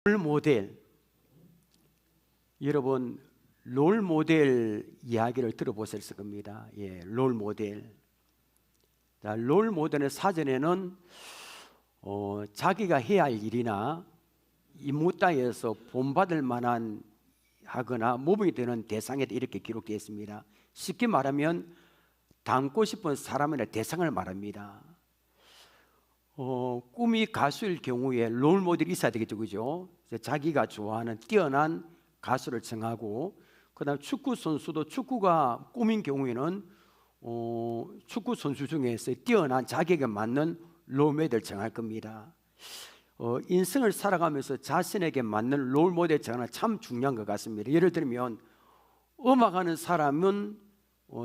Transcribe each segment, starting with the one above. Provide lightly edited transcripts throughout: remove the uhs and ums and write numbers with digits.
롤모델, 여러분 롤모델 이야기를 들어보셨을 겁니다. 예, 롤모델. 자, 롤모델의 사전에는 자기가 해야 할 일이나 임무 따위에서 본받을 만한 하거나 모범이 되는 대상에 이렇게 기록되어 있습니다. 쉽게 말하면 닮고 싶은 사람이나 대상을 말합니다. 꿈이 가수일 경우에 롤모델이 있어야 되겠죠, 그죠? 자기가 좋아하는 뛰어난 가수를 정하고, 그 다음 축구 선수도 축구가 꿈인 경우에는 축구 선수 중에서 뛰어난 자기에게 맞는 롤모델을 정할 겁니다. 인생을 살아가면서 자신에게 맞는 롤모델 정하는 참 중요한 것 같습니다. 예를 들면 음악하는 사람은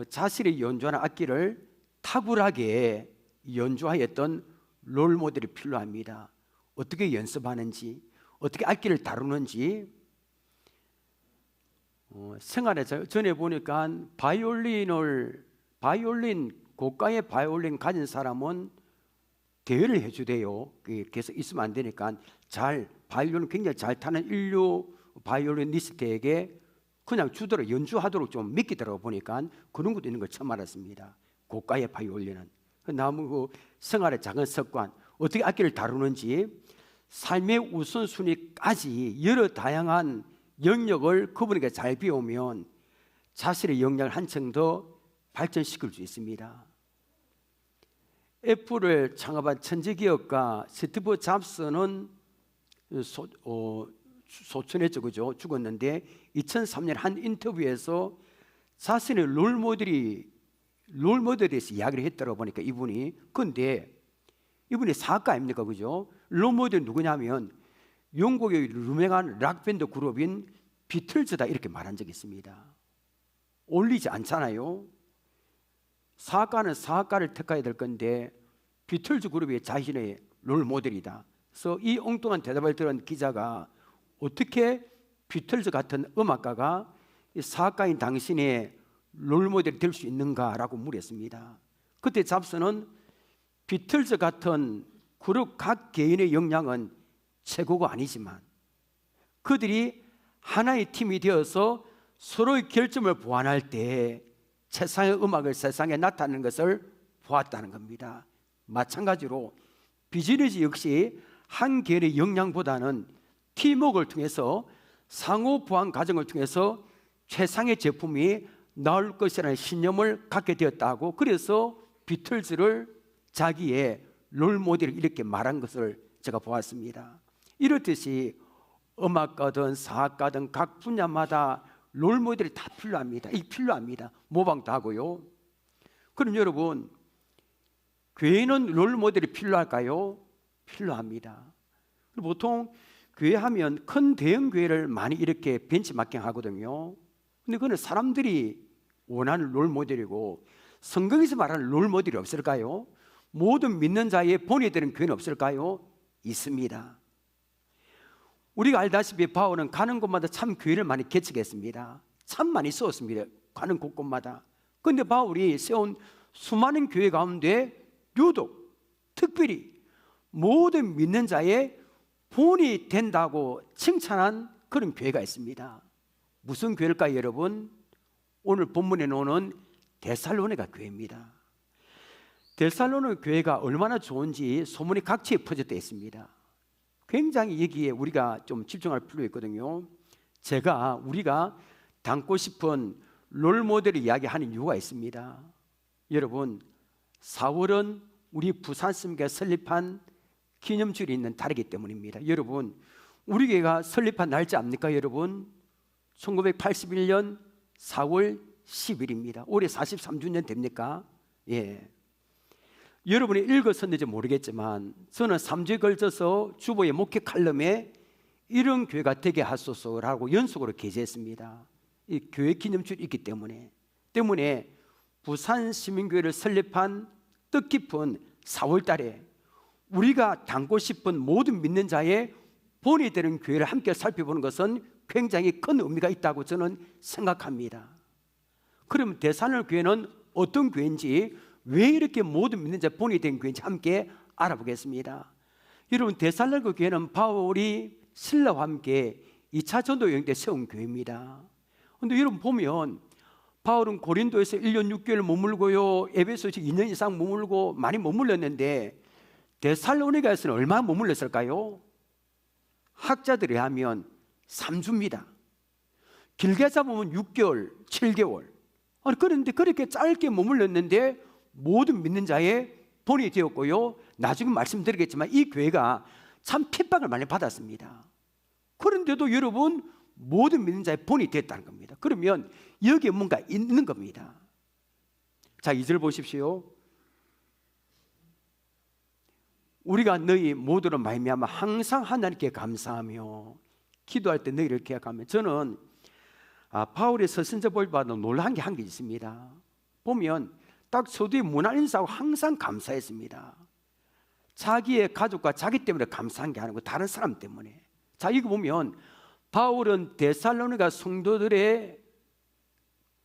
자신이 연주하는 악기를 탁월하게 연주하였던 롤모델이 필요합니다. 어떻게 연습하는지, 어떻게 악기를 다루는지. 생활에 전에 보니까 고가의 바이올린 가진 사람은 대여를 해주대요. 그래서 있으면 안 되니까 바이올린 굉장히 잘 타는 인류 바이올리니스트에게 그냥 주도록 연주하도록 좀 맡기더라고 보니까 그런 것도 있는 걸 처음 알았습니다. 고가의 바이올린은 나무 생활의 작은 습관, 어떻게 악기를 다루는지, 삶의 우선순위까지 여러 다양한 영역을 그분에게 잘 배우면 자신의 역량을 한층 더 발전시킬 수 있습니다. 애플을 창업한 천재기업가 스티브 잡스는 소천했죠, 그죠? 죽었는데 2003년 한 인터뷰에서 자신의 롤모델에 대해서 이야기를 했더라고 보니까 근데 이분이 사학가 아닙니까, 그죠? 롤모델이 누구냐면 영국의 유명한 락밴드 그룹인 비틀즈다 이렇게 말한 적이 있습니다. 어울리지 않잖아요. 사학가는 사학가를 택해야 될 건데 비틀즈 그룹이 자신의 롤모델이다. 그래서 이 엉뚱한 대답을 들은 기자가 어떻게 비틀즈 같은 음악가가 사학가인 당신의 롤모델이 될 수 있는가라고 물었습니다. 그때 잡스는 비틀즈 같은 그룹 각 개인의 역량은 최고가 아니지만 그들이 하나의 팀이 되어서 서로의 결점을 보완할 때 최상의 음악을 세상에 나타내는 것을 보았다는 겁니다. 마찬가지로 비즈니스 역시 한 개인의 역량보다는 팀워크를 통해서 상호 보완 과정을 통해서 최상의 제품이 나올 것이라는 신념을 갖게 되었다고, 그래서 비틀즈를 자기의 롤모델을 이렇게 말한 것을 제가 보았습니다. 이렇듯이 음악가든 사학가든 각 분야마다 롤모델이 다 필요합니다. 모방도 하고요. 그럼 여러분, 교회는 롤모델이 필요할까요? 필요합니다. 보통 교회 하면 큰 대형 교회를 많이 이렇게 벤치마킹 하거든요. 근데 그건 사람들이 원하는 롤모델이고, 성경에서 말하는 롤모델이 없을까요? 모든 믿는 자의 본이 되는 교회는 없을까요? 있습니다. 우리가 알다시피 바울은 가는 곳마다 참 교회를 많이 개척했습니다. 참 많이 세웠습니다. 가는 곳곳마다. 그런데 바울이 세운 수많은 교회 가운데 유독 특별히 모든 믿는 자의 본이 된다고 칭찬한 그런 교회가 있습니다. 무슨 교회일까요, 여러분? 오늘 본문에 나오는 데살로니가 교회입니다. 데살로니가 교회가 얼마나 좋은지 소문이 각지에 퍼져져 있습니다. 굉장히 여기에 우리가 좀 집중할 필요가 있거든요. 우리가 닮고 싶은 롤모델을 이야기하는 이유가 있습니다. 여러분, 4월은 우리 부산심교가 설립한 기념주일이 있는 달이기 때문입니다. 여러분, 우리 교회가 설립한 날짜 압니까, 여러분? 1981년 4월 10일입니다. 올해 43주년 됩니까? 예. 여러분이 읽었었는지 모르겠지만 저는 3주에 걸쳐서 주보의 목회 칼럼에 이런 교회가 되게 하소서라고 연속으로 게재했습니다. 이 교회 기념주일이 있기 때문에 부산시민교회를 설립한 뜻깊은 4월 달에 우리가 닮고 싶은 모든 믿는 자의 본이 되는 교회를 함께 살펴보는 것은 굉장히 큰 의미가 있다고 저는 생각합니다. 그럼 데살로니가 교회는 어떤 교회인지, 왜 이렇게 모든 믿는 자 본이 된 교회인지 함께 알아보겠습니다. 여러분, 데살로니가 교회는 바울이 신라와 함께 2차 전도 여행 때 세운 교회입니다. 그런데 여러분 보면 바울은 고린도에서 1년 6개월 머물고요, 에베소에서 2년 이상 머물고 많이 머물렀는데 데살로니가에서는 얼마나 머물렀을까요? 학자들에 하면 3주입니다. 길게 잡으면 6개월, 7개월. 그런데 그렇게 짧게 머물렀는데 모든 믿는 자의 본이 되었고요, 나중에 말씀드리겠지만 이 교회가 참 핍박을 많이 받았습니다. 그런데도 여러분 모든 믿는 자의 본이 됐다는 겁니다. 그러면 여기에 뭔가 있는 겁니다. 자, 2절 보십시오. 우리가 너희 모두로 말미암아 항상 하나님께 감사하며 기도할 때 너희를 기억하며. 저는 바울의 서신서 보기보다 놀란 게 한 게 있습니다. 보면 딱 서두에 문안 인사하고 항상 감사했습니다. 자기의 가족과 자기 때문에 감사한 게 아니고 다른 사람 때문에. 자, 이거 보면 바울은 데살로니가 성도들의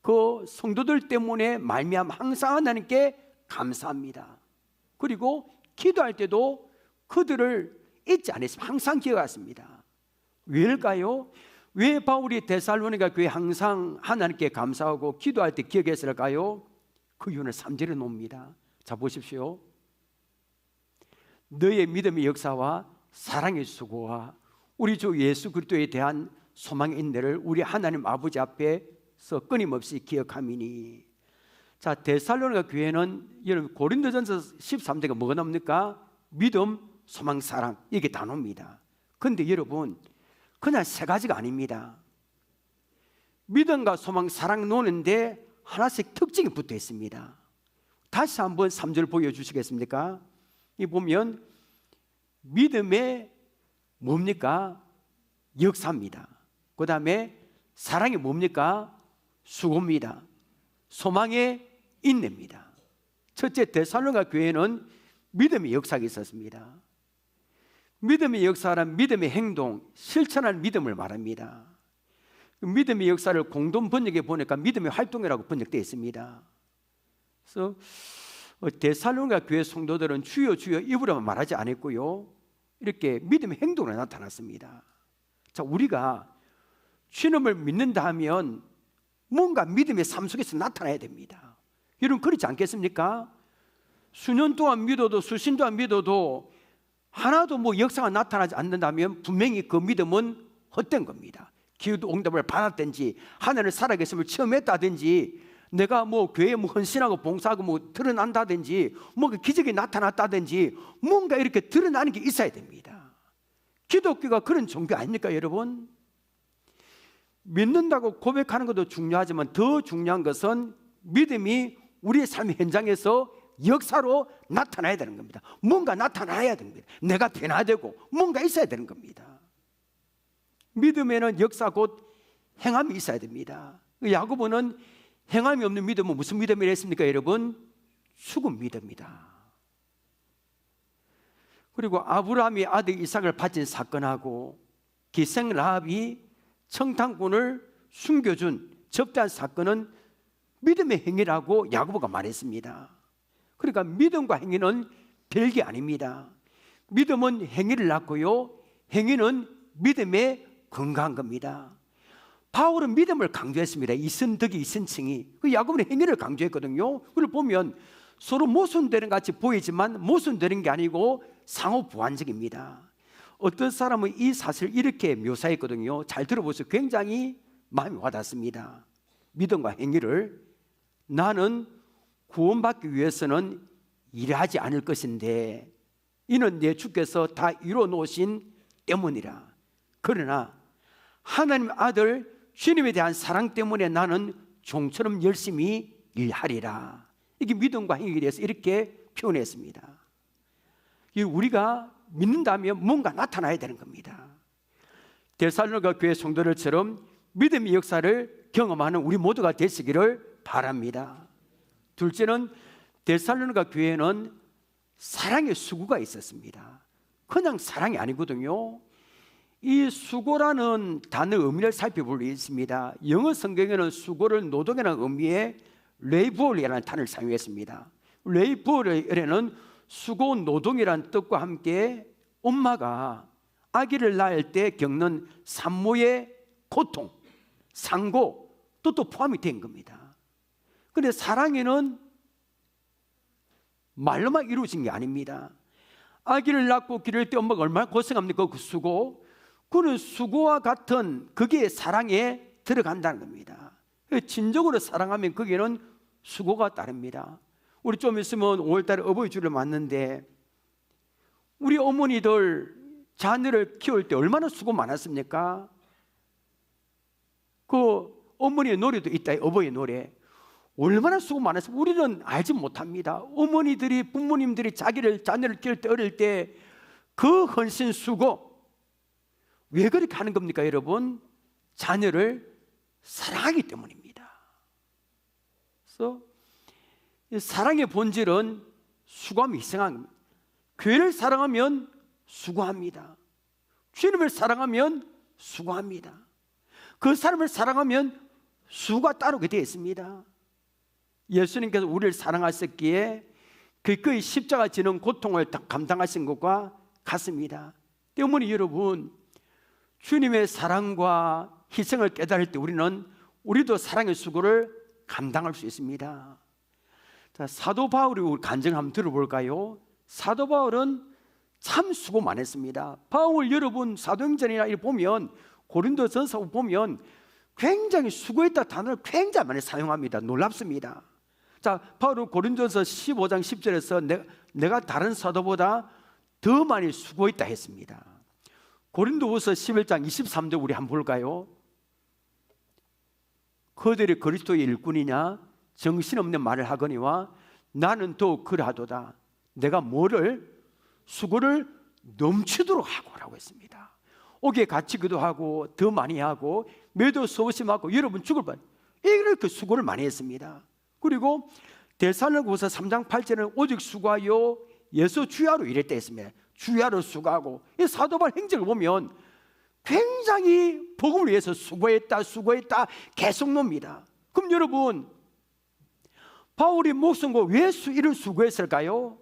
그 성도들 때문에 말미암아 항상 하나님께 감사합니다. 그리고 기도할 때도 그들을 잊지 않았습니다. 항상 기억했습니다. 왜일까요? 왜 바울이 데살로니가 교회 항상 하나님께 감사하고 기도할 때 기억했을까요? 그 이유는 3절에 놓습니다. 자, 보십시오. 너의 믿음의 역사와 사랑의 수고와 우리 주 예수 그리스도에 대한 소망의 인내를 우리 하나님 아버지 앞에서 끊임없이 기억함이니. 자, 데살로니가 교회는 여러분 고린도전서 13장에 뭐가 나옵니까? 믿음, 소망, 사랑, 이게 다 나옵니다. 그런데 여러분 그냥 세 가지가 아닙니다. 믿음과 소망, 사랑 노는데 하나씩 특징이 붙어 있습니다. 다시 한번 3절 보여주시겠습니까? 이 보면 믿음의 뭡니까? 역사입니다. 그 다음에 사랑이 뭡니까? 수고입니다. 소망의 인내입니다. 첫째, 데살로니가 교회는 믿음의 역사가 있었습니다. 믿음의 역사란 믿음의 행동, 실천할 믿음을 말합니다. 믿음의 역사를 공동 번역에 보니까 믿음의 활동이라고 번역되어 있습니다. 그래서 데살로니가 교회 성도들은 주여 주여 입으로만 말하지 않았고요, 이렇게 믿음의 행동으로 나타났습니다. 자, 우리가 주님을 믿는다 하면 뭔가 믿음의 삶 속에서 나타나야 됩니다. 여러분 그렇지 않겠습니까? 수년 동안 믿어도 수신 동안 믿어도 하나도 뭐 역사가 나타나지 않는다면 분명히 그 믿음은 헛된 겁니다. 기도 응답을 받았든지 하나님을 살아계심을 체험했다든지 내가 뭐 교회에 뭐 헌신하고 봉사하고 뭐 드러난다든지 뭔가 기적이 나타났다든지 뭔가 이렇게 드러나는 게 있어야 됩니다. 기독교가 그런 종교 아닙니까 여러분? 믿는다고 고백하는 것도 중요하지만 더 중요한 것은 믿음이 우리의 삶의 현장에서 역사로 나타나야 되는 겁니다. 뭔가 나타나야 됩니다. 내가 변화되고 뭔가 있어야 되는 겁니다. 믿음에는 역사 곧 행함이 있어야 됩니다. 야고보는 행함이 없는 믿음은 무슨 믿음이라 했습니까 여러분? 죽은 믿음이다. 그리고 아브라함이 아들 이삭을 바친 사건하고 기생 라합이 청탕꾼을 숨겨준 접대한 사건은 믿음의 행위라고 야고보가 말했습니다. 그러니까 믿음과 행위는 별게 아닙니다. 믿음은 행위를 낳고요, 행위는 믿음에 근거한 겁니다. 바울은 믿음을 강조했습니다. 이선덕이 이선칭이. 그 야고보는 행위를 강조했거든요. 그걸 보면 서로 모순되는 같이 보이지만 모순되는 게 아니고 상호 보완적입니다. 어떤 사람은 이 사실을 이렇게 묘사했거든요. 잘 들어보세요. 굉장히 마음이 와닿습니다. 믿음과 행위를 나는 구원받기 위해서는 일하지 않을 것인데 이는 내 주께서 다 이루어 놓으신 때문이라. 그러나 하나님 아들 주님에 대한 사랑 때문에 나는 종처럼 열심히 일하리라. 이게 믿음과 행위에 대해서 이렇게 표현했습니다. 우리가 믿는다면 뭔가 나타나야 되는 겁니다. 데살로니가 교회 성도들처럼 믿음의 역사를 경험하는 우리 모두가 되시기를 바랍니다. 둘째는 데살로니가 교회는 사랑의 수고가 있었습니다. 그냥 사랑이 아니거든요. 이 수고라는 단어 의미를 살펴볼 수 있습니다. 영어 성경에는 수고를 노동이라는 의미의 레이버리라는 단어를 사용했습니다. 레이버리에는 수고 노동이라는 뜻과 함께 엄마가 아기를 낳을 때 겪는 산모의 고통, 상고 또 포함이 된 겁니다. 그런데 사랑에는 말로만 이루어진 게 아닙니다. 아기를 낳고 기를 때 엄마가 얼마나 고생합니까? 그 수고, 그는 수고와 같은 그게 사랑에 들어간다는 겁니다. 진정으로 사랑하면 거기에는 수고가 따릅니다. 우리 좀 있으면 5월달에 어버이주를 맞는데 우리 어머니들 자녀를 키울 때 얼마나 수고 많았습니까? 그 어머니의 노래도 있다. 어버이 노래 얼마나 수고 많았습니까? 우리는 알지 못합니다. 어머니들이, 부모님들이 자녀를 키울 때, 어릴 때 그 헌신 수고, 왜 그렇게 하는 겁니까 여러분? 자녀를 사랑하기 때문입니다. 그래서 사랑의 본질은 수고하며 희생하는 겁니다. 교회를 사랑하면 수고합니다. 주님을 사랑하면 수고합니다. 그 사람을 사랑하면 수고가 따르게 되어 있습니다. 예수님께서 우리를 사랑하셨기에 그의 십자가 지는 고통을 감당하신 것과 같습니다. 때문에 여러분, 주님의 사랑과 희생을 깨달을 때 우리도 사랑의 수고를 감당할 수 있습니다. 자, 사도 바울의 간증 한번 들어볼까요? 사도 바울은 참 수고 많았습니다. 바울 여러분 사도행전이나 보면, 고린도전서 보면 굉장히 수고했다 단어를 굉장히 많이 사용합니다. 놀랍습니다. 자, 바울은 고린도전서 15장 10절에서 내가 다른 사도보다 더 많이 수고했다 했습니다. 고린도후서 11장 23절 우리 한번 볼까요? 그들이 그리스도의 일꾼이냐 정신없는 말을 하거니와 나는 더욱 그러하도다. 내가 수고를 넘치도록 하고라고 했습니다. 옥에 갇히기도 하고 더 많이 하고 매도 소심하고 여러분 죽을 뻔, 이렇게 수고를 많이 했습니다. 그리고 데살로니가후서 3장 8절에는 오직 수고하여 예수 주야로 일했다 했습니다. 주야로 수고하고, 이 사도 바울 행적을 보면 굉장히 복음을 위해서 수고했다 계속 놉니다. 그럼 여러분, 바울이 목숨과 왜 이런 수고했을까요?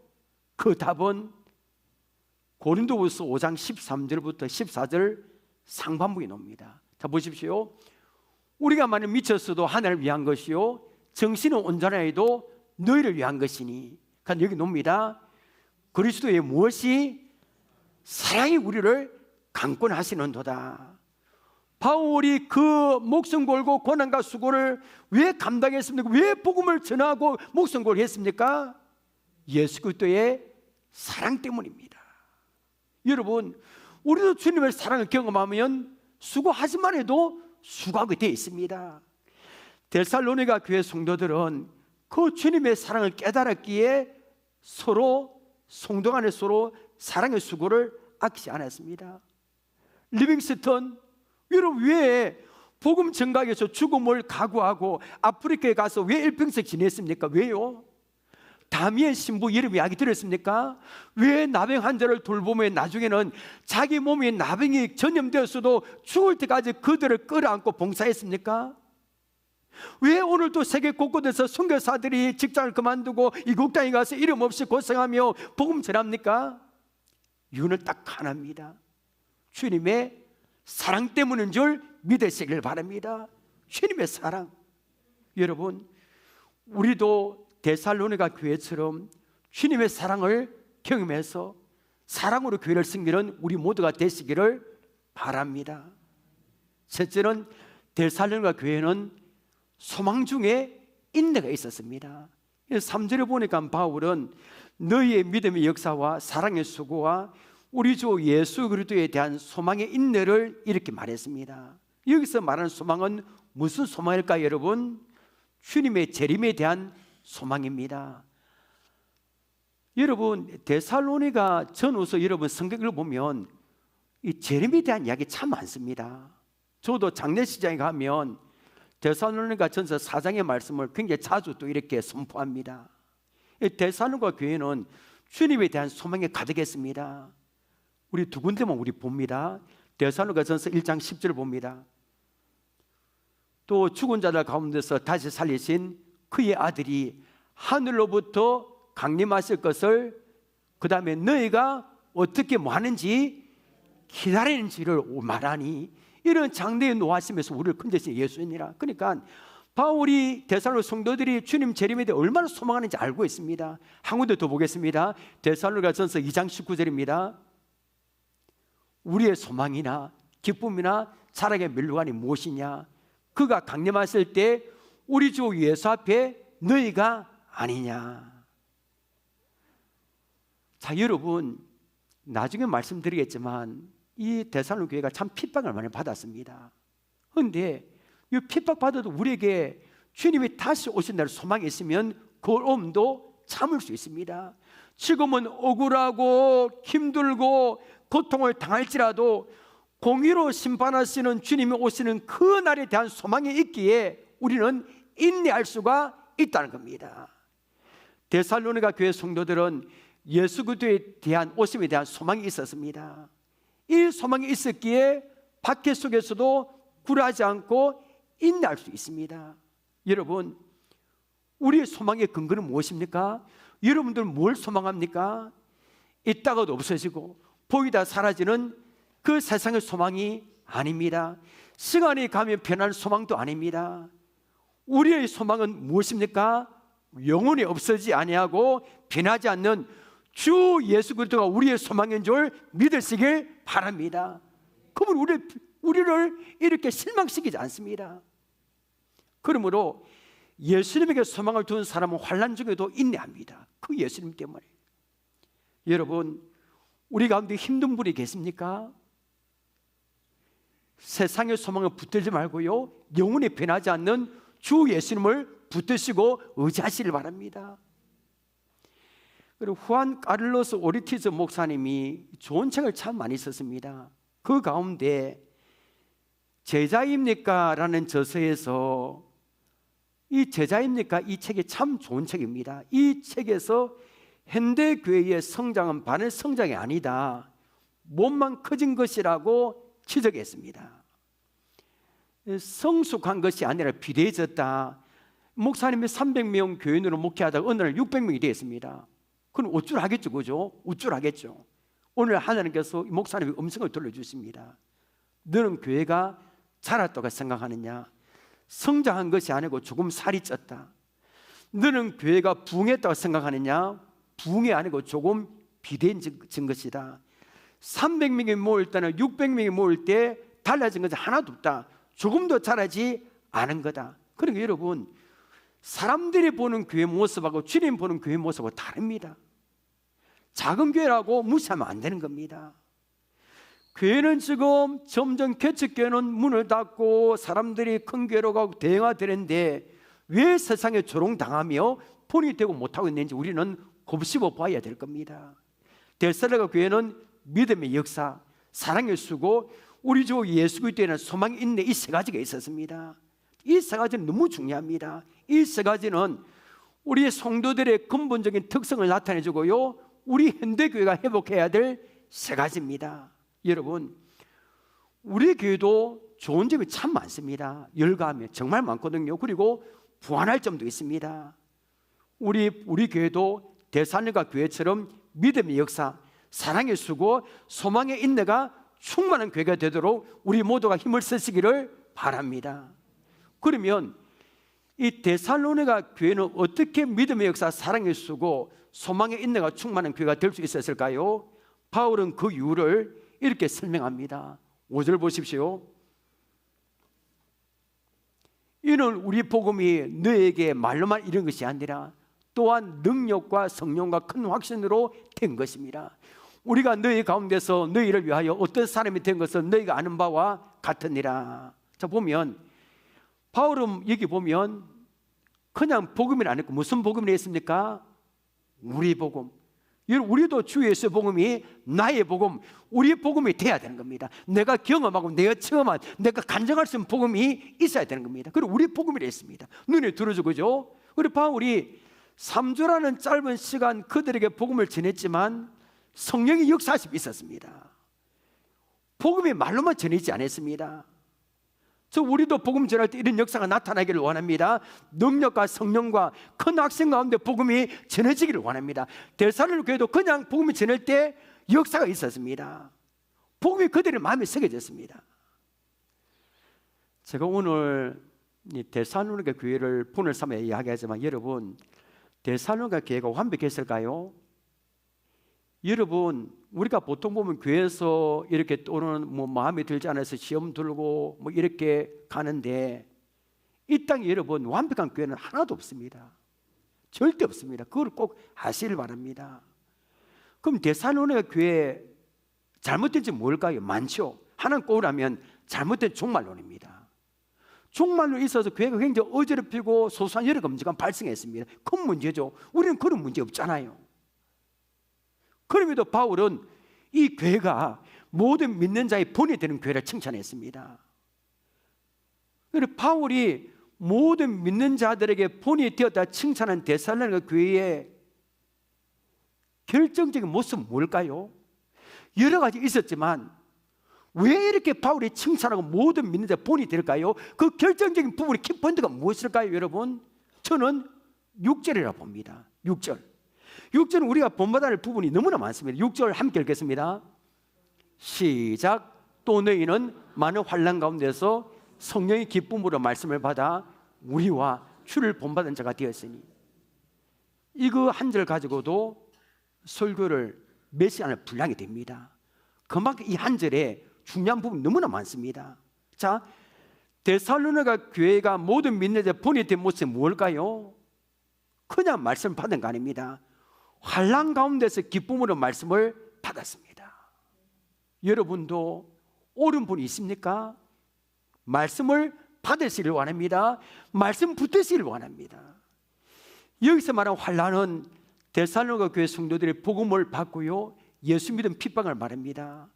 그 답은 고린도후서 5장 13절부터 14절 상반부에 나옵니다. 자, 보십시오. 우리가 만약 미쳤어도 하나님을 위한 것이요 정신은 온전하여도 너희를 위한 것이니. 그러니까 여기 놉니다. 그리스도의 무엇이 사랑이 우리를 강권하시는도다. 바울이 그 목숨 걸고 고난과 수고를 왜 감당했습니까? 왜 복음을 전하고 목숨 걸고 했습니까? 예수 그리스도의 사랑 때문입니다. 여러분, 우리도 주님의 사랑을 경험하면 수고하지만 해도 수고하게 되어 있습니다. 데살로니가 교회 성도들은 그 주님의 사랑을 깨달았기에 성도 간에 서로 사랑의 수고를 아끼지 않았습니다. 리빙스턴, 여러분 왜 복음 전가기 위해서 죽음을 각오하고 아프리카에 가서 왜 일평생 지냈습니까? 왜요? 다미엘 신부 이름 이야기 들었습니까? 왜 나병 환자를 돌보며 나중에는 자기 몸에 나병이 전염되었어도 죽을 때까지 그들을 끌어안고 봉사했습니까? 왜 오늘도 세계 곳곳에서 선교사들이 직장을 그만두고 이국 땅에 가서 이름 없이 고생하며 복음 전합니까? 이유는 딱 하나입니다. 주님의 사랑 때문인 줄 믿으시길 바랍니다. 주님의 사랑. 여러분, 우리도 데살로니가 교회처럼 주님의 사랑을 경험해서 사랑으로 교회를 섬기는 우리 모두가 되시기를 바랍니다. 셋째는 데살로니가 교회는 소망 중에 인내가 있었습니다. 3절에 보니까 바울은 너희의 믿음의 역사와 사랑의 수고와 우리 주 예수 그리스도에 대한 소망의 인내를 이렇게 말했습니다. 여기서 말하는 소망은 무슨 소망일까요, 여러분? 주님의 재림에 대한 소망입니다. 여러분, 데살로니가 전후서 여러분 성경을 보면 이 재림에 대한 이야기 참 많습니다. 저도 장례식장에 가면 데살로니가 전서 4장의 말씀을 굉장히 자주 또 이렇게 선포합니다. 데살로니가 교회는 주님에 대한 소망이 가득했습니다. 우리 두 군데만 우리 봅니다. 데살로니가 전서 1장 10절을 봅니다. 또 죽은 자들 가운데서 다시 살리신 그의 아들이 하늘로부터 강림하실 것을, 그 다음에 너희가 어떻게 뭐 하는지 기다리는 줄을 말하니 이런 장래에 노하시면서 우리를 건져신 예수님이라. 그러니까 바울이 데살로니가 성도들이 주님 재림에 대해 얼마나 소망하는지 알고 있습니다. 한 군데 더 보겠습니다. 데살로니가전서 2장 19절입니다. 우리의 소망이나 기쁨이나 자랑의 면류관이 무엇이냐? 그가 강림하실 때 우리 주 예수 앞에 너희가 아니냐. 자, 여러분, 나중에 말씀드리겠지만 이 데살로니가 교회가 참 핍박을 많이 받았습니다. 그런데 이 핍박받아도 우리에게 주님이 다시 오신다는 소망이 있으면 그 어려움도 참을 수 있습니다. 지금은 억울하고 힘들고 고통을 당할지라도 공의로 심판하시는 주님이 오시는 그 날에 대한 소망이 있기에 우리는 인내할 수가 있다는 겁니다. 데살로니가 교회 성도들은 예수 그리스도에 대한 오심에 대한 소망이 있었습니다. 이 소망이 있었기에 박해 속에서도 굴하지 않고 인내할 수 있습니다. 여러분, 우리의 소망의 근거는 무엇입니까? 여러분들 뭘 소망합니까? 있다가도 없어지고 보이다 사라지는 그 세상의 소망이 아닙니다. 시간이 가면 변하는 소망도 아닙니다. 우리의 소망은 무엇입니까? 영원히 없어지지 아니하고 변하지 않는 주 예수 그리스도가 우리의 소망인 줄 믿으시길 바랍니다. 그분 우리를 이렇게 실망시키지 않습니다. 그러므로 예수님에게 소망을 둔 사람은 환난 중에도 인내합니다. 그 예수님 때문에. 여러분, 우리 가운데 힘든 분이 계십니까? 세상의 소망을 붙들지 말고요, 영원히 변하지 않는 주 예수님을 붙드시고 의지하시길 바랍니다. 그리고 후안 카를로스 오르티즈 목사님이 좋은 책을 참 많이 썼습니다. 그 가운데 제자입니까? 라는 저서에서 이 제자입니까? 이 책이 참 좋은 책입니다. 이 책에서 현대교회의 성장은 반의 성장이 아니다, 몸만 커진 것이라고 지적했습니다. 성숙한 것이 아니라 비대해졌다. 목사님이 300명 교인으로 목회하다가 어느 날 600명이 되었습니다. 그건 우쭐하겠죠, 그죠? 우쭐하겠죠. 오늘 하나님께서 목사님의 음성을 들려주십니다. 너는 교회가 자랐다고 생각하느냐? 성장한 것이 아니고 조금 살이 쪘다. 너는 교회가 부흥했다고 생각하느냐? 부흥이 아니고 조금 비대해진 것이다. 300명이 모일 때는 600명이 모일 때 달라진 것이 하나도 없다. 조금 더 자라지 않은 거다. 그러니까 여러분, 사람들이 보는 교회 모습하고 주님 보는 교회 모습하고 다릅니다. 작은 교회라고 무시하면 안 되는 겁니다. 교회는 지금 점점 개척교회는 문을 닫고 사람들이 큰 교회로 가고 대형화되는데 왜 세상에 조롱당하며 본이 되고 못하고 있는지 우리는 곱씹어 봐야 될 겁니다. 데살로니가 교회는 믿음의 역사, 사랑의 수고, 우리 주 예수 그리스도에는 소망이 있네, 이 세 가지가 있었습니다. 이 세 가지는 너무 중요합니다. 이 세 가지는 우리 성도들의 근본적인 특성을 나타내주고요, 우리 현대교회가 회복해야 될 세 가지입니다. 여러분, 우리 교회도 좋은 점이 참 많습니다. 열감이 정말 많거든요. 그리고 보완할 점도 있습니다. 우리 교회도 데살로니가 교회처럼 믿음의 역사, 사랑의 수고, 소망의 인내가 충만한 교회가 되도록 우리 모두가 힘을 쓰시기를 바랍니다. 그러면 이 데살로니가 교회는 어떻게 믿음의 역사, 사랑의 수고, 소망의 인내가 충만한 교회가 될 수 있었을까요? 바울은 그 이유를 이렇게 설명합니다. 5절 보십시오. 이는 우리 복음이 너에게 말로만 이른 것이 아니라 또한 능력과 성령과 큰 확신으로 된 것입니다. 우리가 너희 가운데서 너희를 위하여 어떤 사람이 된 것은 너희가 아는 바와 같으니라. 자, 보면 바울은 여기 보면 그냥 복음이 아니고 무슨 복음이 있습니까? 우리 복음. 우리도 주 예수의 복음이 나의 복음, 우리의 복음이 돼야 되는 겁니다. 내가 경험하고 내가 체험한, 내가 간증할 수 있는 복음이 있어야 되는 겁니다. 그리고 우리 복음이라 했습니다. 눈에 들어주고, 그죠? 우리 바울이 3주라는 짧은 시간 그들에게 복음을 전했지만 성령의 역사심이 있었습니다. 복음이 말로만 전하지 않았습니다. 우리도 복음 전할 때 이런 역사가 나타나기를 원합니다. 능력과 성령과 큰 확신 가운데 복음이 전해지기를 원합니다. 데살로니가 교회도 그냥 복음이 전할 때 역사가 있었습니다. 복음이 그들의 마음에 새겨졌습니다. 제가 오늘 이 데살로니가 교회를 본을 삼아 이야기하지만 여러분, 데살로니가 교회가 완벽했을까요? 여러분, 우리가 보통 보면 교회에서 이렇게 또는 뭐 마음에 들지 않아서 시험 들고 뭐 이렇게 가는데, 이 땅에 여러분 완벽한 교회는 하나도 없습니다. 절대 없습니다. 그걸 꼭 아시길 바랍니다. 그럼 데살로니가 교회 잘못된 지 뭘까요? 많죠. 하나는 꼽으라면 잘못된 종말론입니다. 종말론이 있어서 교회가 굉장히 어지럽히고 소소한 여러 문제가 발생했습니다. 큰 문제죠. 우리는 그런 문제 없잖아요. 그럼에도 바울은 이 교회가 모든 믿는 자의 본이 되는 교회를 칭찬했습니다. 그래서 바울이 모든 믿는 자들에게 본이 되었다 칭찬한 데살로니가 교회의 결정적인 모습은 뭘까요? 여러 가지 있었지만 왜 이렇게 바울이 칭찬하고 모든 믿는 자 본이 될까요? 그 결정적인 부분의 키포인트가 무엇일까요, 여러분? 저는 6절이라고 봅니다. 6절. 6절은 우리가 본받아야 할 부분이 너무나 많습니다. 6절 함께 읽겠습니다. 시작. 또 너희는 많은 환난 가운데서 성령의 기쁨으로 말씀을 받아 우리와 주를 본받은 자가 되었으니. 이거 한 절 가지고도 설교를 몇 시간을 분량이 됩니다. 그만큼 이 한 절에 중요한 부분이 너무나 많습니다. 자, 데살로니가 교회가 모든 믿는 자 본이 된 모습이 뭘까요? 그냥 말씀을 받은 거 아닙니다. 환난 가운데서 기쁨으로 말씀을 받았습니다. 여러분도 옳은 분이 있습니까? 말씀을 받으시길 원합니다. 말씀 붙으시길 원합니다. 여기서 말하는 환난은 데살로니가 교회 성도들이 복음을 받고요, 예수 믿음 핍박을 말합니다.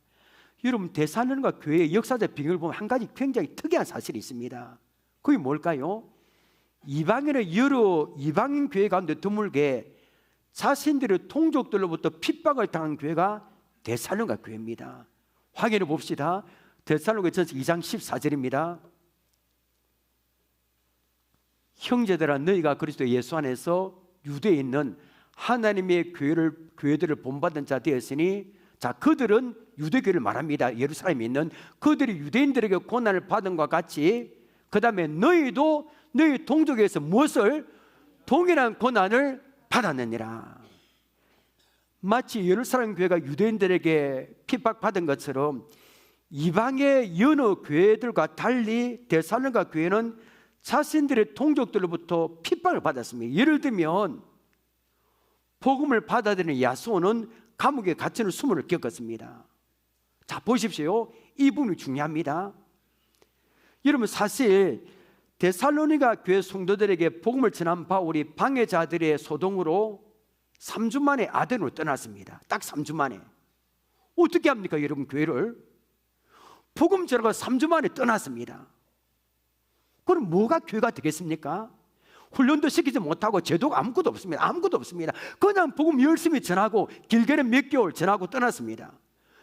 여러분, 데살로니가 교회의 역사적 배경을 보면 한 가지 굉장히 특이한 사실이 있습니다. 그게 뭘까요? 이방인의 여러 이방인 교회 가운데 드물게 자신들의 통족들로부터 핍박을 당한 교회가 데살로니가 교회입니다. 확인해 봅시다. 데살로니가전서 2장 14절입니다. 형제들아, 너희가 그리스도 예수 안에서 유대에 있는 하나님의 교회들을 본받은 자 되었으니, 자, 그들은 유대교를 말합니다. 예루살렘에 있는 그들이 유대인들에게 고난을 받은 것과 같이, 그 다음에 너희도 너희 동족에서 무엇을? 동일한 고난을 받았느니라. 마치 예루살렘 교회가 유대인들에게 핍박받은 것처럼 이방의 여러 교회들과 달리 데살로니가 교회는 자신들의 동족들로부터 핍박을 받았습니다. 예를 들면 복음을 받아들이는 야소는 감옥에 갇히는 수모를 겪었습니다. 자, 보십시오. 이 부분이 중요합니다. 여러분, 사실 데살로니가 교회 성도들에게 복음을 전한 바울이 방해자들의 소동으로 3주 만에 아덴으로 떠났습니다. 딱 3주 만에. 어떻게 합니까, 여러분? 교회를 복음 전하고 3주 만에 떠났습니다. 그럼 뭐가 교회가 되겠습니까? 훈련도 시키지 못하고 제도가 아무것도 없습니다. 아무것도 없습니다. 그냥 복음 열심히 전하고 길게는 몇 개월 전하고 떠났습니다.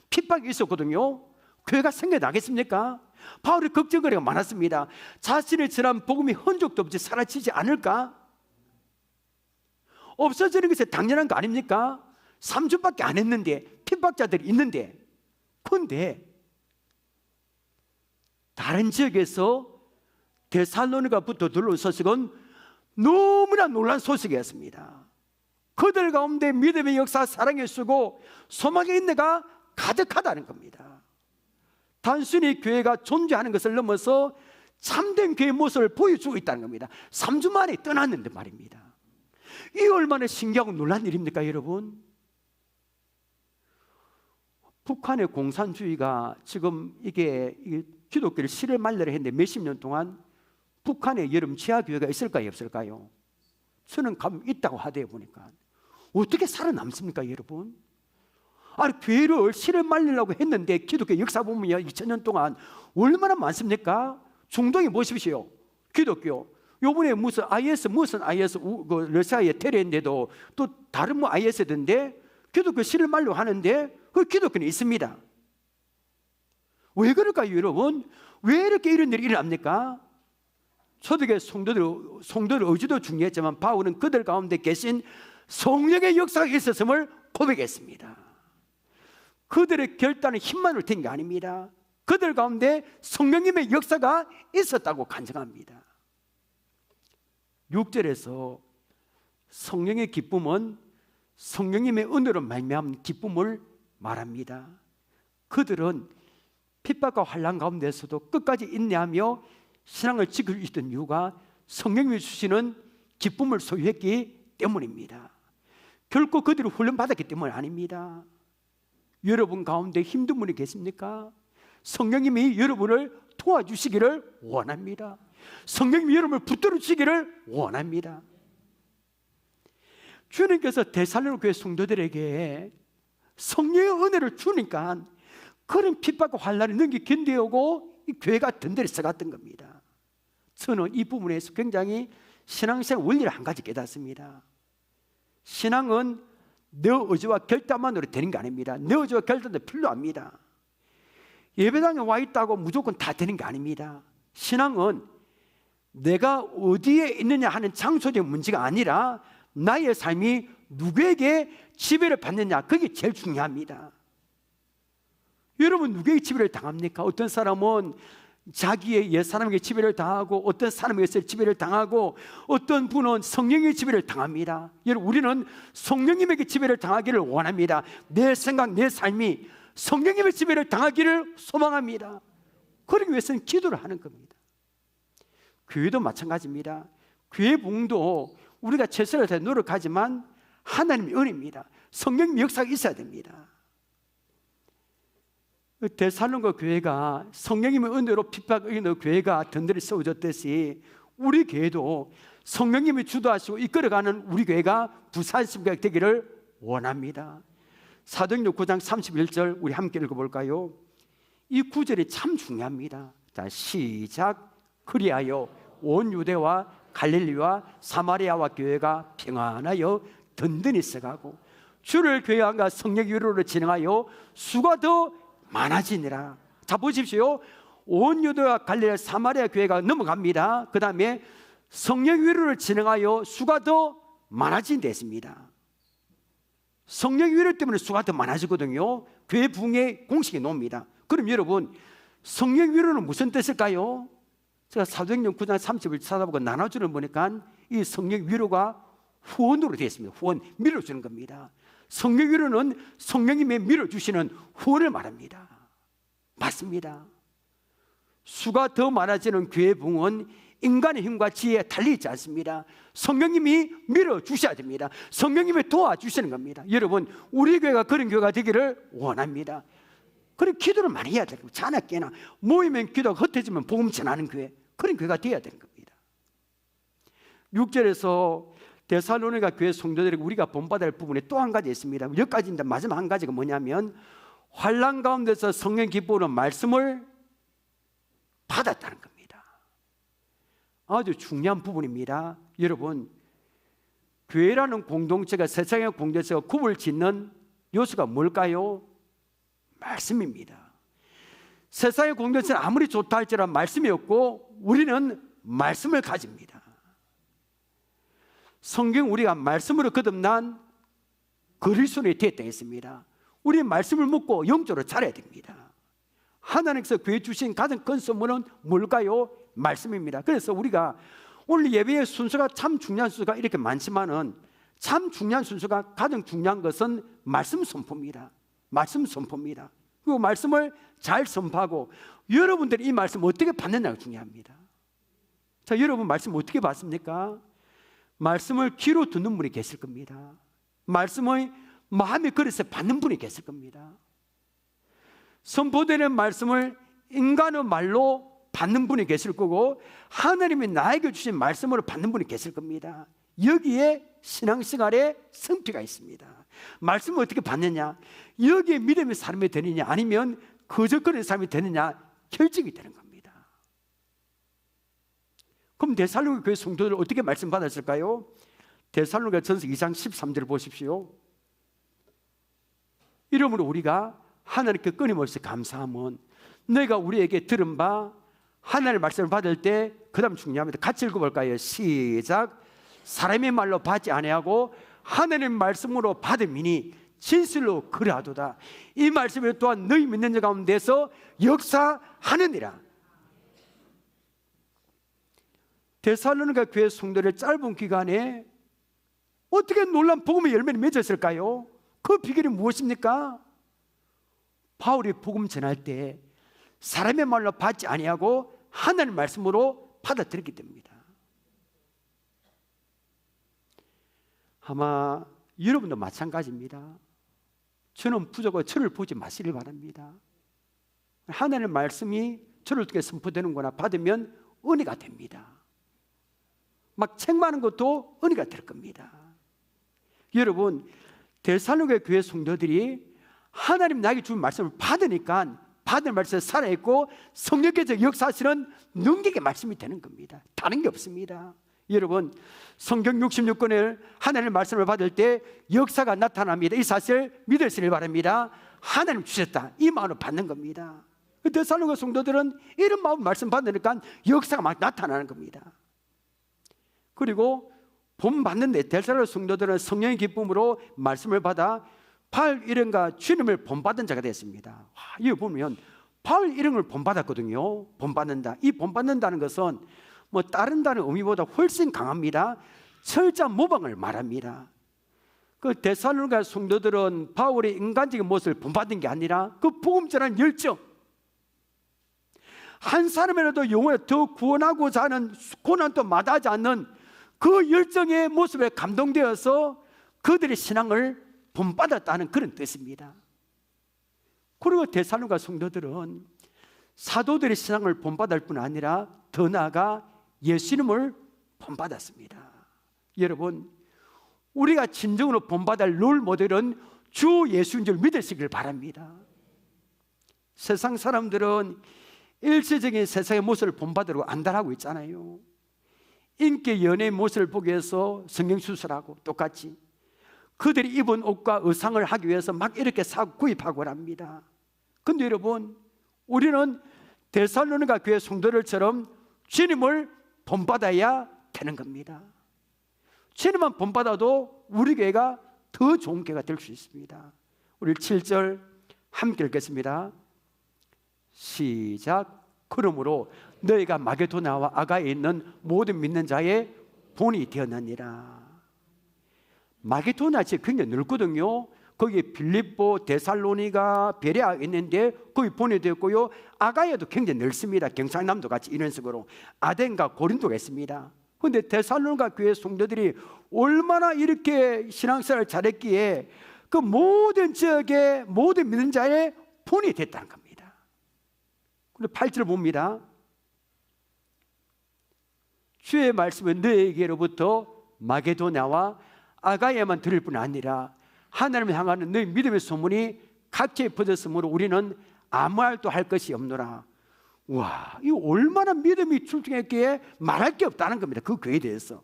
핍박이 있었거든요. 교회가 생겨나겠습니까? 바울의 걱정거리가 많았습니다. 자신의 전한 복음이 흔적도 없이 사라지지 않을까? 없어지는 것이 당연한 거 아닙니까? 3주밖에 안 했는데, 핍박자들이 있는데. 그런데 다른 지역에서 데살로니가부터 들어온 소식은 너무나 놀란 소식이었습니다. 그들 가운데 믿음의 역사, 사랑의 수고, 소망의 인내가 가득하다는 겁니다. 단순히 교회가 존재하는 것을 넘어서 참된 교회의 모습을 보여주고 있다는 겁니다. 3주 만에 떠났는데 말입니다. 이게 얼마나 신기하고 놀란 일입니까, 여러분? 북한의 공산주의가 지금 이게 기독교를 실을 말려라 했는데 몇십 년 동안 북한에 여러분 지하교회가 있을까요, 없을까요? 저는 감 있다고 하대요. 보니까 어떻게 살아남습니까, 여러분? 아니, 교회를 실을 말리려고 했는데 기독교 역사 보면 2000년 동안 얼마나 많습니까? 중동에 보십시오. 기독교 요번에 무슨 IS 러시아에 테러했는데도 또 다른 뭐 IS던데 기독교 실을 말려 하는데 그 기독교는 있습니다. 왜 그럴까요, 여러분? 왜 이렇게 이런 일이 일어납니까? 초대교회 성도들 의지도 중요했지만 바울은 그들 가운데 계신 성령의 역사가 있었음을 고백했습니다. 그들의 결단은 힘만으로 된 게 아닙니다. 그들 가운데 성령님의 역사가 있었다고 간증합니다. 6절에서 성령의 기쁨은 성령님의 은혜로 말미암은 기쁨을 말합니다. 그들은 핍박과 환난 가운데서도 끝까지 인내하며 신앙을 지키고 있던 이유가 성령님이 주시는 기쁨을 소유했기 때문입니다. 결코 그들이 훈련받았기 때문이 아닙니다. 여러분 가운데 힘든 분이 계십니까? 성령님이 여러분을 도와주시기를 원합니다. 성령님이 여러분을 붙들어 주시기를 원합니다. 주님께서 데살로니가 교회 성도들에게 성령의 은혜를 주니까 그런 핍박과 환난을 능히 견뎌오고 이 교회가 든든히 서갔던 겁니다. 저는 이 부분에서 굉장히 신앙생활 원리를 한 가지 깨닫습니다. 신앙은 내 의지와 결단만으로 되는 게 아닙니다. 내 의지와 결단도 필요합니다. 예배당에 와 있다고 무조건 다 되는 게 아닙니다. 신앙은 내가 어디에 있느냐 하는 장소적 문제가 아니라 나의 삶이 누구에게 지배를 받느냐, 그게 제일 중요합니다. 여러분 누구에게 지배를 당합니까? 어떤 사람은 자기의 옛사람에게 지배를 당하고, 어떤 사람에게 지배를 당하고, 어떤 분은 성령의 지배를 당합니다. 여러분, 우리는 성령님에게 지배를 당하기를 원합니다. 내 생각, 내 삶이 성령님의 지배를 당하기를 소망합니다. 그러기 위해서는 기도를 하는 겁니다. 교회도 마찬가지입니다. 교회 부흥도 우리가 최선을 다해 노력하지만 하나님의 은혜입니다. 성령님의 역사가 있어야 됩니다. 데살로니가 교회가 성령님의 은혜로 핍박을 이기는 교회가 든든히 세워졌듯이 우리 교회도 성령님이 주도하시고 이끌어가는 우리 교회가 부산심교회 되기를 원합니다. 사도행전 9장 31절 우리 함께 읽어볼까요? 이 구절이 참 중요합니다. 자, 시작. 그리하여 온 유대와 갈릴리와 사마리아와 교회가 평안하여 든든히 서가고 주를 교회와 성령의 위로를 진행하여 수가 더 많아지니라. 자, 보십시오. 온 유대와 갈릴리 사마리아 교회가 넘어갑니다. 그 다음에 성령 위로를 진행하여 수가 더 많아진 데있습니다. 성령 위로 때문에 수가 더 많아지거든요. 교회 부흥의 공식이 나옵니다. 그럼 여러분, 성령 위로는 무슨 뜻일까요? 제가 사도행전 9장 30을 찾아보고 나눠주는 보니까 이 성령 위로가 후원으로 되어 있습니다. 후원, 밀어주는 겁니다. 성령 위로는 성령님의 밀어주시는 후원을 말합니다. 맞습니다. 수가 더 많아지는 교회 부흥은 인간의 힘과 지혜에 달리지 않습니다. 성령님이 밀어주셔야 됩니다. 성령님이 도와주시는 겁니다. 여러분, 우리 교회가 그런 교회가 되기를 원합니다. 그런 기도를 많이 해야 되고, 자나깨나 모이면 기도가 흩어지면 복음 전하는 교회, 그런 교회가 되어야 되는 겁니다. 6절에서 데살로니가 교회 성도들에게 우리가 본받아야 할 부분에 또 한 가지 있습니다. 몇 가지인데 마지막 한 가지가 뭐냐면 환난 가운데서 성령 기쁨으로 말씀을 받았다는 겁니다. 아주 중요한 부분입니다. 여러분, 교회라는 공동체가 세상의 공동체가 굽을 짓는 요소가 뭘까요? 말씀입니다. 세상의 공동체는 아무리 좋다 할지라도 말씀이 없고 우리는 말씀을 가집니다. 성경 우리가 말씀으로 거듭난 그리스도인이 되었다 했습니다. 우리 말씀을 묻고 영적으로 자라야 됩니다. 하나님께서 교회 주신 가장 큰 선물은 뭘까요? 말씀입니다. 그래서 우리가 오늘 예배의 순서가 참 중요한 순서가 이렇게 많지만은 참 중요한 순서가 가장 중요한 것은 말씀 선포입니다. 말씀 선포입니다. 그리고 말씀을 잘 선포하고 여러분들이 이 말씀 어떻게 받느냐가 중요합니다. 자, 여러분 말씀 어떻게 받습니까? 말씀을 귀로 듣는 분이 계실 겁니다. 말씀의 마음의 그릇에 받는 분이 계실 겁니다. 선포되는 말씀을 인간의 말로 받는 분이 계실 거고 하나님이 나에게 주신 말씀으로 받는 분이 계실 겁니다. 여기에 신앙생활의 성취가 있습니다. 말씀을 어떻게 받느냐, 여기에 믿음의 삶이 되느냐 아니면 거짓거리는 삶이 되느냐 결정이 되는 겁니다. 그럼 데살로니가 교회 성도들 어떻게 말씀 받았을까요? 데살로니가 전서 2장 13절을 보십시오. 이러므로 우리가 하나님께 끊임없이 감사함은 너희가 우리에게 들은 바 하나님의 말씀을 받을 때, 그 다음 중요합니다. 같이 읽어볼까요? 시작. 사람의 말로 받지 아니하고 하나님의 말씀으로 받음이니 진실로 그러하도다. 이 말씀을 또한 너희 믿는 자 가운데서 역사하느니라. 데살로니가 교회 성도들 짧은 기간에 어떻게 놀라운 복음의 열매를 맺었을까요? 그 비결이 무엇입니까? 바울이 복음 전할 때 사람의 말로 받지 아니하고 하나님의 말씀으로 받아들였기 때문입니다. 아마 여러분도 마찬가지입니다. 저는 부족하고 저를 보지 마시길 바랍니다. 하나님의 말씀이 저를 통해 선포되는구나 받으면 은혜가 됩니다. 막 책 많은 것도 은혜가 될 겁니다. 여러분, 데살로니가 교회 성도들이 하나님 나에게 준 말씀을 받으니까 받은 말씀에 살아있고 성령께서 역사하시는 능력의 말씀이 되는 겁니다. 다른 게 없습니다. 여러분, 성경 66권을 하나님의 말씀을 받을 때 역사가 나타납니다. 이 사실 믿으시길 바랍니다. 하나님 주셨다, 이 마음으로 받는 겁니다. 데살로니가 성도들은 이런 마음 말씀 받으니까 역사가 막 나타나는 겁니다. 그리고 본 받는데 데살로니가 성도들은 성령의 기쁨으로 말씀을 받아 바울 일행과 주님을 본받은 자가 됐습니다. 이거 보면 바울 일행을 본받았거든요. 본받는다. 이 본받는다는 것은 뭐 다른 의미보다 훨씬 강합니다. 철저한 모방을 말합니다. 그 데살로니가 성도들은 바울의 인간적인 모습을 본받은 게 아니라 그 복음 전하는 열정, 한 사람이라도 영혼을 더 구원하고자 하는 고난도 마다하지 않는 그 열정의 모습에 감동되어서 그들의 신앙을 본받았다는 그런 뜻입니다. 그리고 데살로니가 성도들은 사도들의 신앙을 본받을 뿐 아니라 더 나아가 예수님을 본받았습니다. 여러분, 우리가 진정으로 본받을 롤 모델은 주 예수인 줄 믿으시길 바랍니다. 세상 사람들은 일시적인 세상의 모습을 본받으려고 안달하고 있잖아요. 인기 연예인 모습을 보기 위해서 성형수술하고 똑같이 그들이 입은 옷과 의상을 하기 위해서 막 이렇게 사고 구입하고 합니다. 그런데 여러분, 우리는 데살로니가 교회 성도들처럼 주님을 본받아야 되는 겁니다. 주님만 본받아도 우리 교회가 더 좋은 교회가 될 수 있습니다. 우리 7절 함께 읽겠습니다. 시작. 그러므로 너희가 마게도나와 아가에 있는 모든 믿는 자의 본이 되었느니라. 마게도나 지금 굉장히 넓거든요. 거기 빌립보, 데살로니가, 베레아 있는데 거기 본이 되었고요. 아가야도 굉장히 넓습니다. 경상남도 같이 이런 식으로 아덴과 고린도가 있습니다. 그런데 데살로니가 교회 성도들이 얼마나 이렇게 신앙생활을 잘했기에 그 모든 지역의 모든 믿는 자의 본이 됐다는 겁니다. 그런데 8절 봅니다. 주의 말씀은 너에게로부터 마게도냐와 아가야만 들을 뿐 아니라 하나님을 향하는 너희 믿음의 소문이 각지에 퍼졌으므로 우리는 아무 말도 할 것이 없노라. 와, 이 얼마나 믿음이 출중했기에 말할 게 없다는 겁니다. 그 교회에 대해서.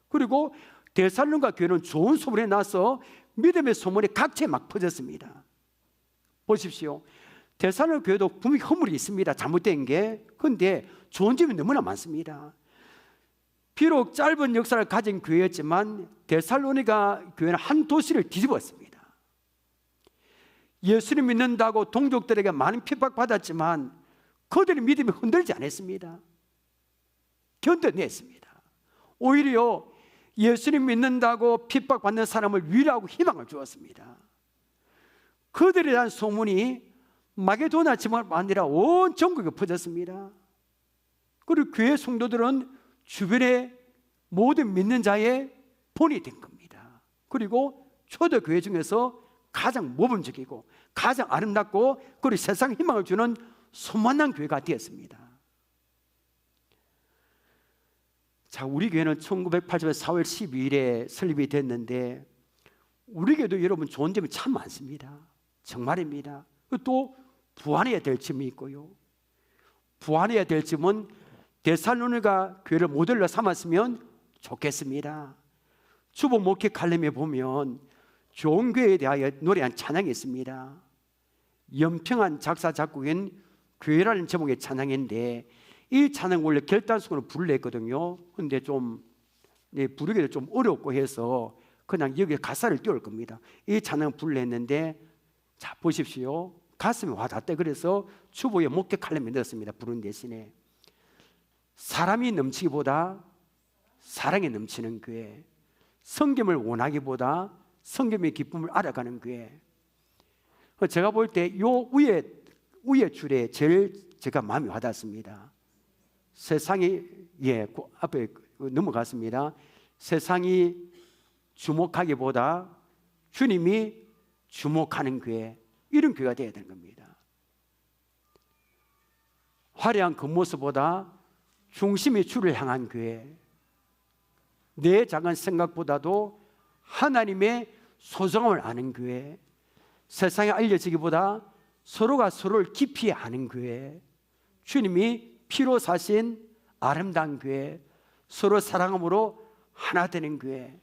그리고 데살로니가 교회는 좋은 소문이 나서 믿음의 소문이 각지에 막 퍼졌습니다. 보십시오. 데살로니가 교회도 분명히 허물이 있습니다. 잘못된 게. 그런데 좋은 점이 너무나 많습니다. 비록 짧은 역사를 가진 교회였지만 데살로니가 교회는 한 도시를 뒤집었습니다. 예수를 믿는다고 동족들에게 많은 핍박받았지만 그들의 믿음이 흔들지 않았습니다. 견뎌냈습니다. 오히려 예수를 믿는다고 핍박받는 사람을 위로하고 희망을 주었습니다. 그들에 대한 소문이 마게도나 지방뿐 아니라 온 전국에 퍼졌습니다. 그리고 교회 성도들은 주변의 모든 믿는 자의 본이 된 겁니다. 그리고 초대교회 중에서 가장 모범적이고 가장 아름답고 그리고 세상 희망을 주는 소만난 교회가 되었습니다. 자, 우리 교회는 1980년 4월 12일에 설립이 됐는데 우리 교회도 여러분 좋은 점이 참 많습니다. 정말입니다. 또 부활해야 될 점이 있고요. 부활해야 될 점은 데살로니가 교회를 모델로 삼았으면 좋겠습니다. 주보 목회 칼럼에 보면 좋은 교회에 대하여 노래한 찬양이 있습니다. 연평한 작사 작곡인 교회라는 제목의 찬양인데 이 찬양 원래 결단성으로 부르려 했거든요. 그런데 좀 부르기도 좀 어렵고 해서 그냥 여기에 가사를 띄울 겁니다. 이 찬양 불렀는데 자 보십시오. 가슴이 와닿대. 그래서 주보에 목격 칼럼에 넣었습니다. 부른 대신에 사람이 넘치기보다 사랑이 넘치는 교회, 성김을 원하기보다 성김의 기쁨을 알아가는 교회. 제가 볼 때 요 위에 줄에 제일 제가 마음이 와닿습니다. 세상이 앞에 넘어갔습니다. 세상이 주목하기보다 주님이 주목하는 교회, 이런 교회가 되어야 되는 겁니다. 화려한 겉모습보다 중심이 주를 향한 교회, 내 작은 생각보다도 하나님의 소중함을 아는 교회, 세상에 알려지기보다 서로가 서로를 깊이 아는 교회, 주님이 피로 사신 아름다운 교회, 서로 사랑함으로 하나 되는 교회.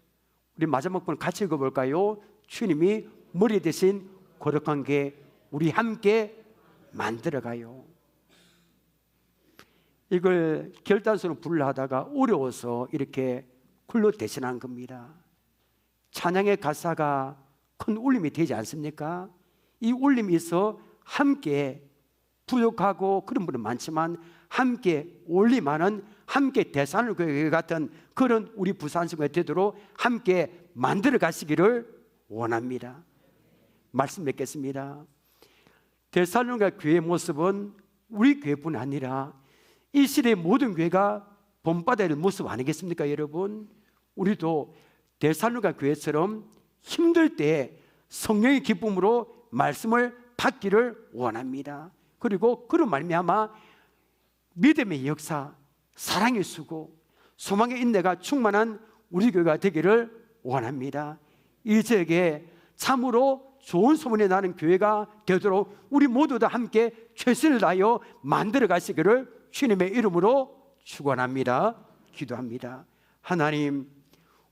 우리 마지막 번 같이 읽어볼까요? 주님이 머리 대신 거룩한 교회, 우리 함께 만들어가요. 이걸 결단서로 부르려 하다가 어려워서 이렇게 글로 대신한 겁니다. 찬양의 가사가 큰 울림이 되지 않습니까? 이 울림이 있어 함께 부족하고 그런 분은 많지만 함께 올림하는, 함께 대산교회 같은 그런 우리 부산성교회 되도록 함께 만들어 가시기를 원합니다. 말씀 맺겠습니다. 데살로니가 교회의 모습은 우리 교회뿐 아니라 이 시대의 모든 교회가 본받아야 할 모습 아니겠습니까 여러분? 우리도 데살로니가 교회처럼 힘들 때 성령의 기쁨으로 말씀을 받기를 원합니다. 그리고 그런 말미암아 믿음의 역사, 사랑의 수고, 소망의 인내가 충만한 우리 교회가 되기를 원합니다. 이 지역에 참으로 좋은 소문이 나는 교회가 되도록 우리 모두 다 함께 최선을 다하여 만들어 가시기를 주님의 이름으로 축원합니다. 기도합니다. 하나님,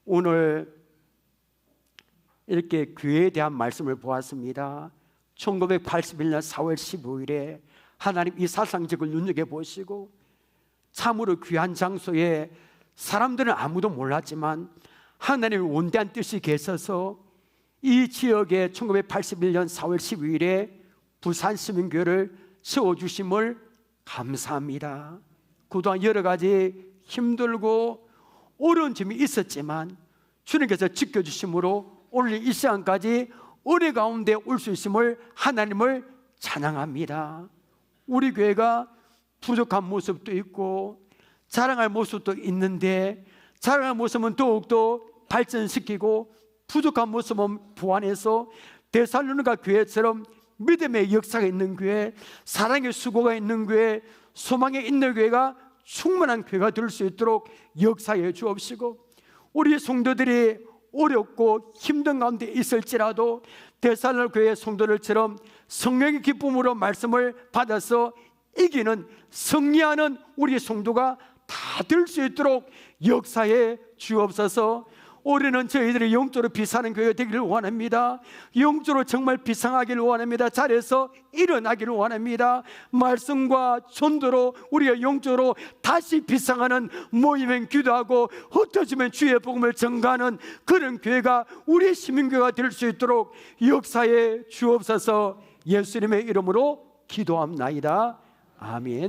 오늘 이렇게 교회에 대한 말씀을 보았습니다. 1981년 4월 15일에 하나님 이 사상적을 눈여겨보시고 참으로 귀한 장소에 사람들은 아무도 몰랐지만 하나님의 원대한 뜻이 계셔서 이 지역에 1981년 4월 12일에 부산시민교회를 세워주심을 감사합니다. 그동안 여러 가지 힘들고 어려운 점이 있었지만 주님께서 지켜주심으로 오늘 이 시간까지 은혜 가운데 올 수 있음을 하나님을 찬양합니다. 우리 교회가 부족한 모습도 있고 자랑할 모습도 있는데 자랑할 모습은 더욱더 발전시키고 부족한 모습은 보완해서 데살로니가 교회처럼 믿음의 역사가 있는 교회, 사랑의 수고가 있는 교회, 소망의 있는 교회가 충만한 교회가 될 수 있도록 역사해 주옵시고, 우리 성도들이 어렵고 힘든 가운데 있을지라도 데살로니가 교회 성도들처럼 성령의 기쁨으로 말씀을 받아서 이기는, 승리하는 우리 성도가 다 될 수 있도록 역사해 주옵소서. 올해는 저희들이 영적으로 비상하는 교회가 되기를 원합니다. 영적으로 정말 비상하기를 원합니다. 잘해서 일어나기를 원합니다. 말씀과 전도로 우리가 영적으로 다시 비상하는 모임엔 기도하고 흩어지면 주의 복음을 전가하는 그런 교회가 우리 시민교회가 될 수 있도록 역사해 주옵소서. 예수님의 이름으로 기도합나이다. 아멘.